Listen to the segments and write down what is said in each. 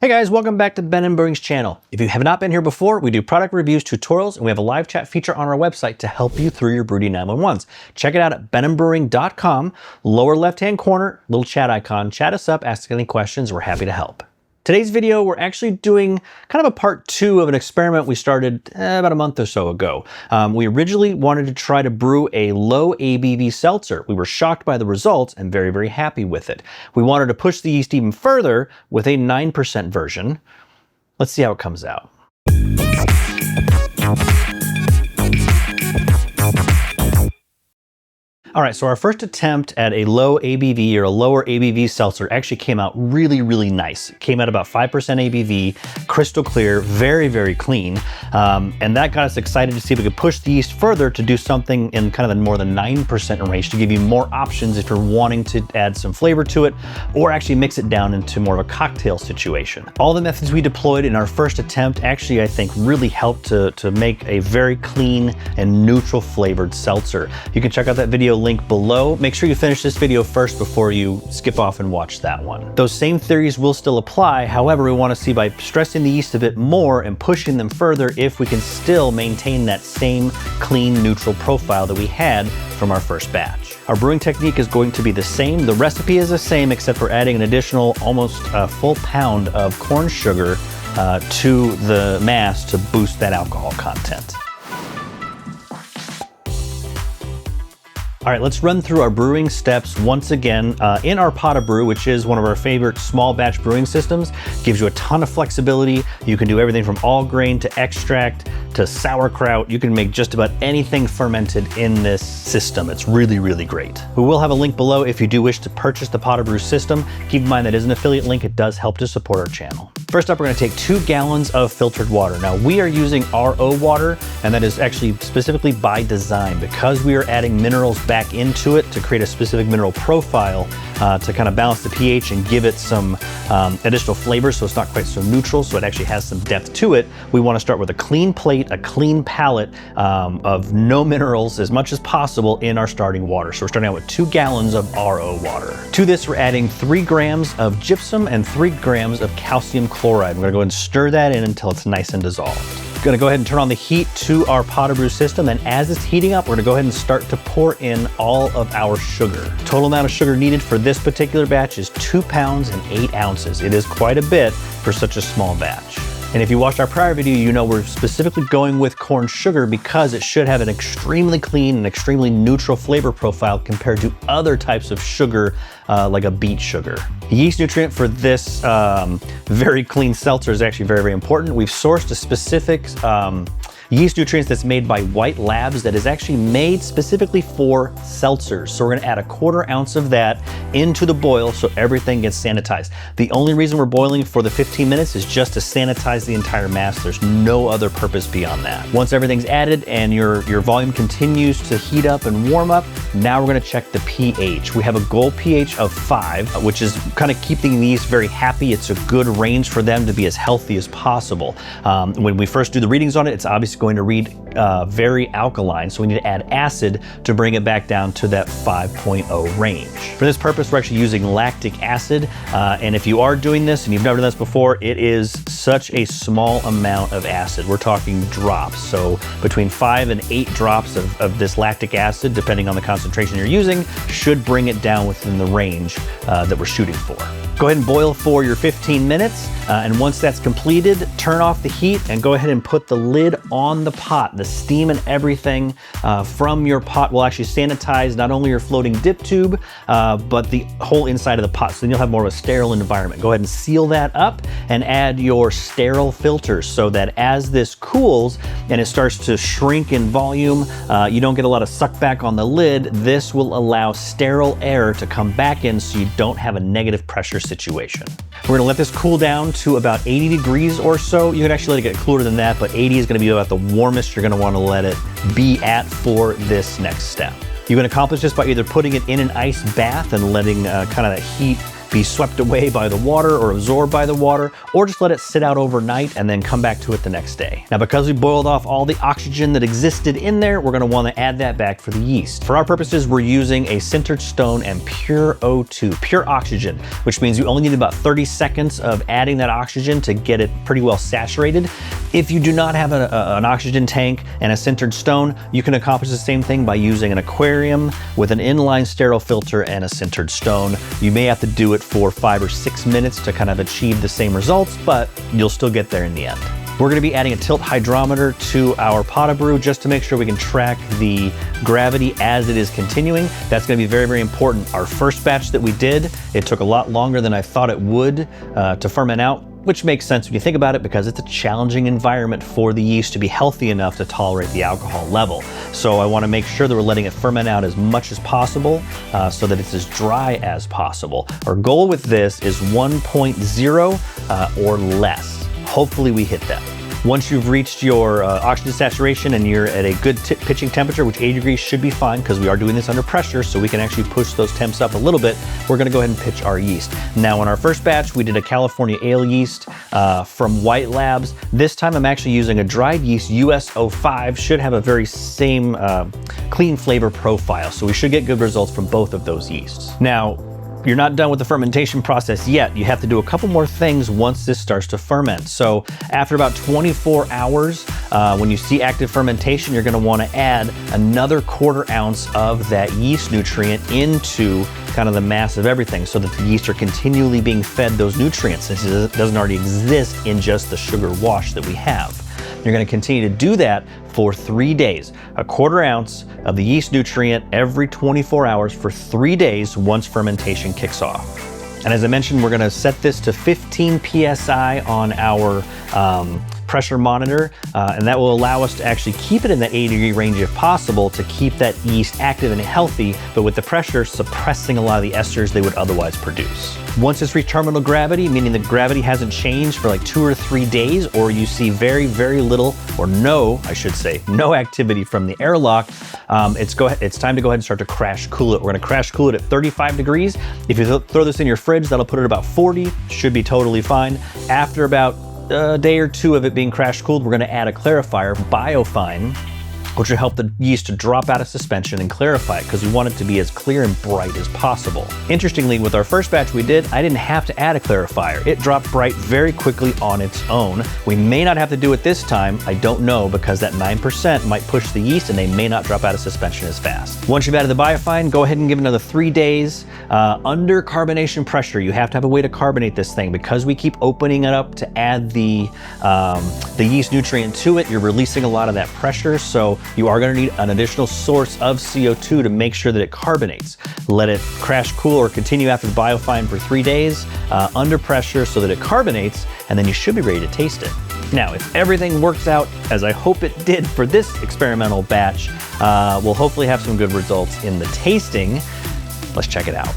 Hey guys, welcome back to Ben & Brewing's channel. If you have not been here before, we do product reviews, tutorials, and we have a live chat feature on our website to help you through your Brew 911s. Check it out at benandbrewing.com. Lower left-hand corner, little chat icon. Chat us up, ask any questions. We're happy to help. Today's video, we're actually doing kind of a part 2 of an experiment we started about a month or so ago. We originally wanted to try to brew a low ABV seltzer. We were shocked by the results and very, very happy with it. We wanted to push the yeast even further with a 9% version. Let's see how it comes out. All right, so our first attempt at a low ABV or a lower ABV seltzer actually came out really, really nice. It came out about 5% ABV, crystal clear, very, very clean. And that got us excited to see if we could push the yeast further to do something in kind of the more than 9% range to give you more options if you're wanting to add some flavor to it or actually mix it down into more of a cocktail situation. All the methods we deployed in our first attempt actually, I think, really helped to make a very clean and neutral flavored seltzer. You can check out that video link below. Make sure you finish this video first before you skip off and watch that one. Those same theories will still apply. However, we want to see by stressing the yeast a bit more and pushing them further if we can still maintain that same clean, neutral profile that we had from our first batch. Our brewing technique is going to be the same. The recipe is the same except for adding an additional almost a full pound of corn sugar to the mass to boost that alcohol content. All right, let's run through our brewing steps once again. In our Pot-au-Brew, which is one of our favorite small batch brewing systems, gives you a ton of flexibility. You can do everything from all grain to extract to sauerkraut. You can make just about anything fermented in this system. It's really, really great. We will have a link below if you do wish to purchase the Pot-au-Brew system. Keep in mind that is an affiliate link. It does help to support our channel. First up, we're gonna take 2 gallons of filtered water. Now, we are using RO water, and that is actually specifically by design because we are adding minerals back into it to create a specific mineral profile to kind of balance the pH and give it some additional flavor so it's not quite so neutral, so it actually has some depth to it. We want to start with a clean plate, a clean palette of no minerals as much as possible in our starting water. So we're starting out with 2 gallons of RO water. To this, we're adding 3 grams of gypsum and 3 grams of calcium chloride. We're gonna go ahead and stir that in until it's nice and dissolved. Gonna go ahead and turn on the heat to our Pot-au-Brew system, and as it's heating up, we're gonna go ahead and start to pour in all of our sugar. Total amount of sugar needed for this particular batch is 2 pounds and 8 ounces. It is quite a bit for such a small batch. And if you watched our prior video, you know we're specifically going with corn sugar because it should have an extremely clean and extremely neutral flavor profile compared to other types of sugar, like a beet sugar. The yeast nutrient for this very clean seltzer is actually very, very important. We've sourced a specific yeast nutrients that's made by White Labs that is actually made specifically for seltzers. So we're gonna add a 1/4 ounce of that into the boil so everything gets sanitized. The only reason we're boiling for the 15 minutes is just to sanitize the entire mass. There's no other purpose beyond that. Once everything's added and your volume continues to heat up and warm up, now we're gonna check the pH. We have a goal pH of 5, which is kind of keeping the yeast very happy. It's a good range for them to be as healthy as possible. When we first do the readings on it, it's obviously going to read very alkaline, so we need to add acid to bring it back down to that 5.0 range. For this purpose, we're actually using lactic acid, and if you are doing this and you've never done this before, it is such a small amount of acid. We're talking drops, so between 5 and 8 drops of this lactic acid, depending on the concentration you're using, should bring it down within the range that we're shooting for. Go ahead and boil for your 15 minutes, and once that's completed, turn off the heat and go ahead and put the lid on the pot. The steam and everything from your pot will actually sanitize not only your floating dip tube, but the whole inside of the pot, so then you'll have more of a sterile environment. Go ahead and seal that up and add your sterile filters so that as this cools and it starts to shrink in volume, you don't get a lot of suck back on the lid. This will allow sterile air to come back in so you don't have a negative pressure situation. We're gonna let this cool down to about 80 degrees or so. You can actually let it get cooler than that, but 80 is gonna be about the warmest you're gonna wanna let it be at for this next step. You can accomplish this by either putting it in an ice bath and letting kind of that heat be swept away by the water or absorbed by the water, or just let it sit out overnight and then come back to it the next day. Now, because we boiled off all the oxygen that existed in there, we're gonna wanna add that back for the yeast. For our purposes, we're using a sintered stone and pure O2, pure oxygen, which means you only need about 30 seconds of adding that oxygen to get it pretty well saturated. If you do not have an oxygen tank and a sintered stone, you can accomplish the same thing by using an aquarium with an inline sterile filter and a sintered stone. You may have to do it for 5 or 6 minutes to kind of achieve the same results, but you'll still get there in the end. We're gonna be adding a tilt hydrometer to our Pot-au-Brew just to make sure we can track the gravity as it is continuing. That's gonna be very, very important. Our first batch that we did, it took a lot longer than I thought it would to ferment out, which makes sense when you think about it because it's a challenging environment for the yeast to be healthy enough to tolerate the alcohol level. So I wanna make sure that we're letting it ferment out as much as possible so that it's as dry as possible. Our goal with this is 1.0 or less. Hopefully we hit that. Once you've reached your oxygen saturation and you're at a good pitching temperature, which 80 degrees should be fine because we are doing this under pressure, so we can actually push those temps up a little bit, we're gonna go ahead and pitch our yeast. Now, in our first batch, we did a California ale yeast from White Labs. This time I'm actually using a dried yeast, US-05, should have a very same clean flavor profile, so we should get good results from both of those yeasts. Now, you're not done with the fermentation process yet. You have to do a couple more things once this starts to ferment. So after about 24 hours, when you see active fermentation, you're gonna wanna add another 1/4 ounce of that yeast nutrient into kind of the mass of everything so that the yeast are continually being fed those nutrients since it doesn't already exist in just the sugar wash that we have. You're gonna continue to do that for 3 days. A 1/4 ounce of the yeast nutrient every 24 hours for 3 days once fermentation kicks off. And as I mentioned, we're gonna set this to 15 PSI on our pressure monitor, and that will allow us to actually keep it in that 80-degree range if possible to keep that yeast active and healthy, but with the pressure suppressing a lot of the esters they would otherwise produce. Once it's reached terminal gravity, meaning the gravity hasn't changed for like 2 or 3 days, or you see very, very little, or no, I should say, no activity from the airlock, it's time to go ahead and start to crash cool it. We're gonna crash cool it at 35 degrees. If you throw this in your fridge, that'll put it about 40, should be totally fine. After about a day or 2 of it being crash cooled, we're gonna add a clarifier, Biofine, which will help the yeast to drop out of suspension and clarify it because we want it to be as clear and bright as possible. Interestingly, with our first batch we did, I didn't have to add a clarifier. It dropped bright very quickly on its own. We may not have to do it this time, I don't know, because that 9% might push the yeast and they may not drop out of suspension as fast. Once you've added the Biofine, go ahead and give it another 3 days. Under carbonation pressure, you have to have a way to carbonate this thing. Because we keep opening it up to add the yeast nutrient to it, you're releasing a lot of that pressure, so you are going to need an additional source of CO2 to make sure that it carbonates. Let it crash cool or continue after the Biofine for 3 days under pressure so that it carbonates, and then you should be ready to taste it. Now, if everything works out as I hope it did for this experimental batch, we'll hopefully have some good results in the tasting. Let's check it out.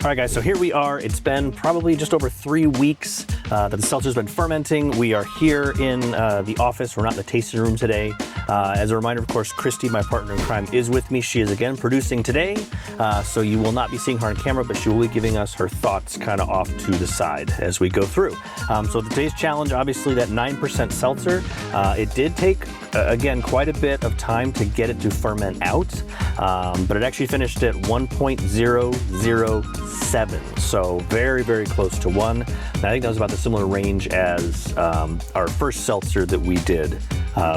All right, guys, so here we are. It's been probably just over 3 weeks that the seltzer's been fermenting. We are here in the office. We're not in the tasting room today. As a reminder, of course, Christy, my partner in crime, is with me. She is again producing today, so you will not be seeing her on camera, but she will be giving us her thoughts kind of off to the side as we go through. So today's challenge, obviously that 9% seltzer, it did take, again, quite a bit of time to get it to ferment out, but it actually finished at 1.007, so very, very close to 1. And I think that was about the similar range as our first seltzer that we did,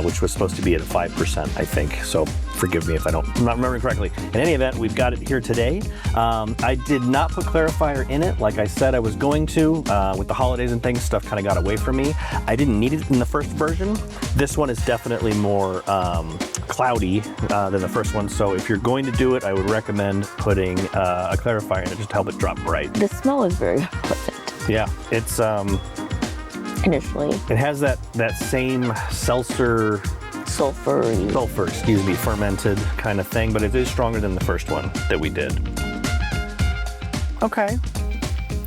which was supposed to be at 5%, I think. So forgive me if I'm not remembering correctly. In any event, we've got it here today. I did not put clarifier in it, like I said I was going to. With the holidays and things, stuff kind of got away from me. I didn't need it in the first version. This one is definitely more cloudy than the first one, so if you're going to do it, I would recommend putting a clarifier in it just to help it drop bright. The smell is very pleasant. Yeah, it's initially. It has that same seltzer Sulfur, excuse me, fermented kind of thing, but it is stronger than the first one that we did. Okay.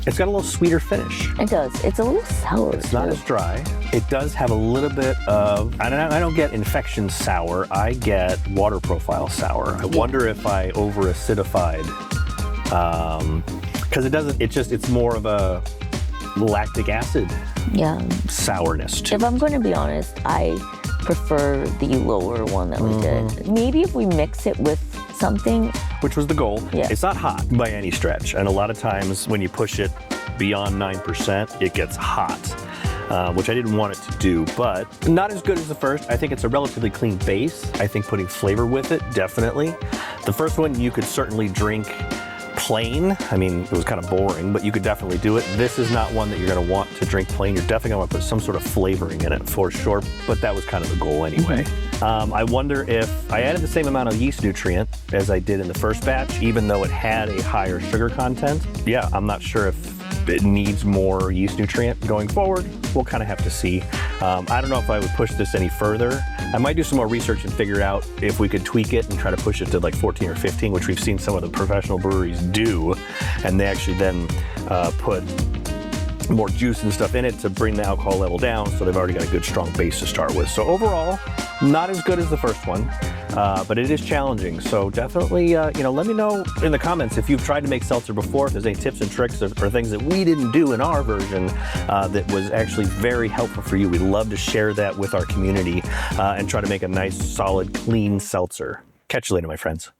It's got a little sweeter finish. It does. It's a little sour. It's not as dry. It does have a little bit of, I don't get infection sour, I get water profile sour. I wonder if I over acidified, because it's more of a lactic acid sourness too. If I'm going to be honest, I prefer the lower one that we did. Maybe if we mix it with something. Which was the goal. Yeah. It's not hot by any stretch. And a lot of times when you push it beyond 9%, it gets hot, which I didn't want it to do, but not as good as the first. I think it's a relatively clean base. I think putting flavor with it, definitely. The first one you could certainly drink plain. I mean, it was kind of boring, but you could definitely do it. This is not one that you're gonna want to drink plain. You're definitely gonna want to put some sort of flavoring in it for sure, but that was kind of the goal anyway. I wonder if I added the same amount of yeast nutrient as I did in the first batch, even though it had a higher sugar content. Yeah, I'm not sure if it needs more yeast nutrient going forward. We'll kind of have to see. I don't know if I would push this any further. I might do some more research and figure out if we could tweak it and try to push it to like 14 or 15, which we've seen some of the professional breweries do. And they actually then put more juice and stuff in it to bring the alcohol level down, so they've already got a good strong base to start with. So overall, not as good as the first one, but it is challenging. So definitely, let me know in the comments if you've tried to make seltzer before, if there's any tips and tricks or things that we didn't do in our version that was actually very helpful for you. We'd love to share that with our community and try to make a nice, solid, clean seltzer. Catch you later, my friends.